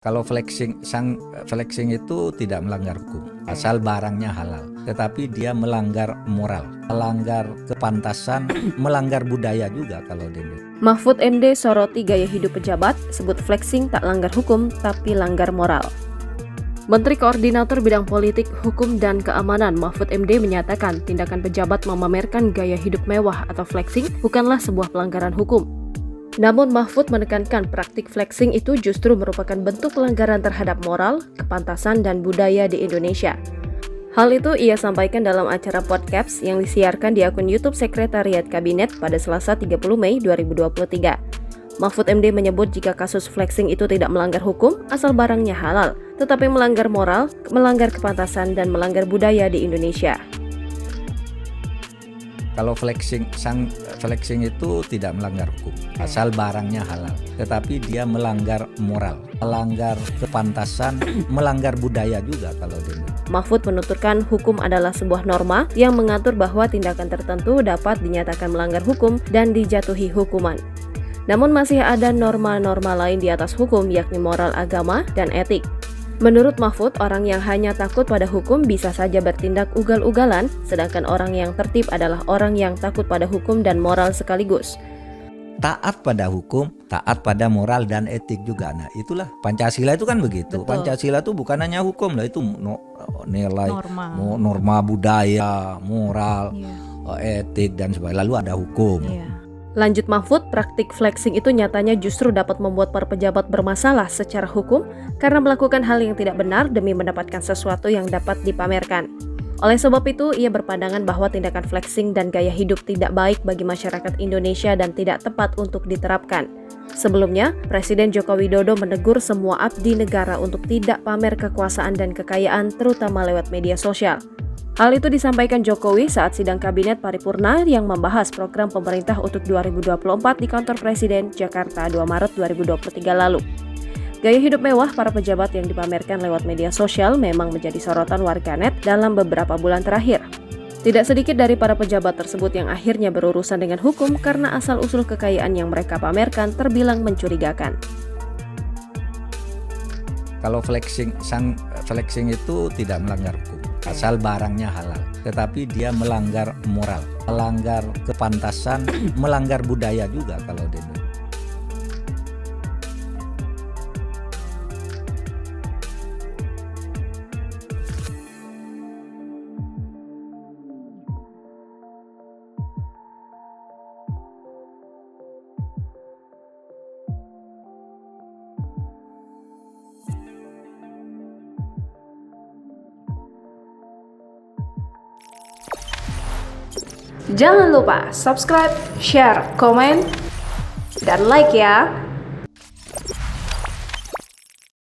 Kalau flexing itu tidak melanggar hukum, asal barangnya halal. Tetapi dia melanggar moral, melanggar kepantasan, melanggar budaya juga kalau di Indonesia. Mahfud MD soroti gaya hidup pejabat, sebut flexing tak langgar hukum tapi langgar moral. Menteri Koordinator Bidang Politik, Hukum, dan Keamanan Mahfud MD menyatakan tindakan pejabat memamerkan gaya hidup mewah atau flexing bukanlah sebuah pelanggaran hukum. Namun Mahfud menekankan praktik flexing itu justru merupakan bentuk pelanggaran terhadap moral, kepantasan, dan budaya di Indonesia. Hal itu ia sampaikan dalam acara podcast yang disiarkan di akun YouTube Sekretariat Kabinet pada Selasa 30 Mei 2023. Mahfud MD menyebut jika kasus flexing itu tidak melanggar hukum asal barangnya halal, tetapi melanggar moral, melanggar kepantasan, dan melanggar budaya di Indonesia. Kalau flexing itu tidak melanggar hukum, asal barangnya halal. Tetapi dia melanggar moral, melanggar kepantasan, melanggar budaya juga kalau di Indonesia. Mahfud menuturkan hukum adalah sebuah norma yang mengatur bahwa tindakan tertentu dapat dinyatakan melanggar hukum dan dijatuhi hukuman. Namun masih ada norma-norma lain di atas hukum, yakni moral agama dan etik. Menurut Mahfud, orang yang hanya takut pada hukum bisa saja bertindak ugal-ugalan, sedangkan orang yang tertib adalah orang yang takut pada hukum dan moral sekaligus. Taat pada hukum, taat pada moral dan etik juga. Nah, itulah Pancasila itu kan begitu. Betul. Pancasila itu bukan hanya hukum lah, itu nilai norma budaya, moral, etik dan sebagainya. Lalu ada hukum. Lanjut Mahfud, praktik flexing itu nyatanya justru dapat membuat para pejabat bermasalah secara hukum karena melakukan hal yang tidak benar demi mendapatkan sesuatu yang dapat dipamerkan. Oleh sebab itu, ia berpandangan bahwa tindakan flexing dan gaya hidup tidak baik bagi masyarakat Indonesia dan tidak tepat untuk diterapkan. Sebelumnya, Presiden Joko Widodo menegur semua abdi negara untuk tidak pamer kekuasaan dan kekayaan, terutama lewat media sosial. Hal itu disampaikan Jokowi saat sidang Kabinet Paripurna yang membahas program pemerintah untuk 2024 di kantor Presiden, Jakarta 2 Maret 2023 lalu. Gaya hidup mewah para pejabat yang dipamerkan lewat media sosial memang menjadi sorotan warganet dalam beberapa bulan terakhir. Tidak sedikit dari para pejabat tersebut yang akhirnya berurusan dengan hukum karena asal-usul kekayaan yang mereka pamerkan terbilang mencurigakan. Kalau flexing itu tidak melanggar hukum, asal barangnya halal. Tetapi dia melanggar moral, melanggar kepantasan, melanggar budaya juga kalau di Indonesia. Jangan lupa subscribe, share, komen, dan like ya!